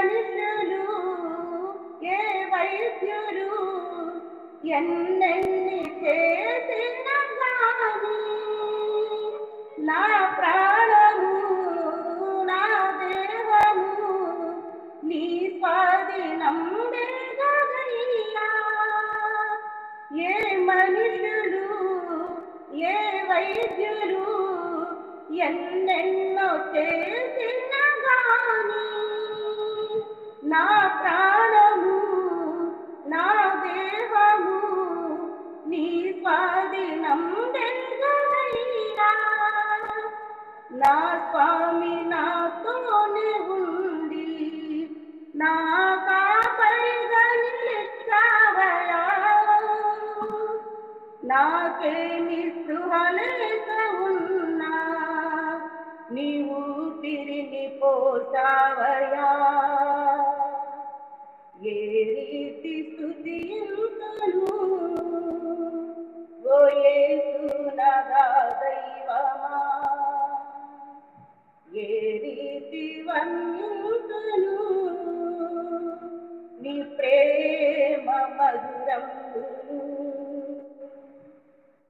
మనుషులు ఏ వైద్యులు ఎన్నెన్ని చేసిన గాని నా ప్రాణము నా దేహము నీ స్వాధీనం వేగదయ్యా. ఏ మనుషులు ఏ వైద్యులు ఎన్నెన్నో చేసిన గాని నా ప్రాణము నా దేహము నీ స్వాధీనం వేగదయ్యా. నా స్వామి నాతోనే ఉండి నా కాపరిగా నిలిచావయ్యా. నాకేమి స్పృహలేక ఉన్నా నీవు తిరిగి పోసావయ్యా. ఏ రీతి స్తుతింతును ఓ యేసు నా దైవమా, ఏ రీతి వర్ణింతును నీ ప్రేమ మధురమును.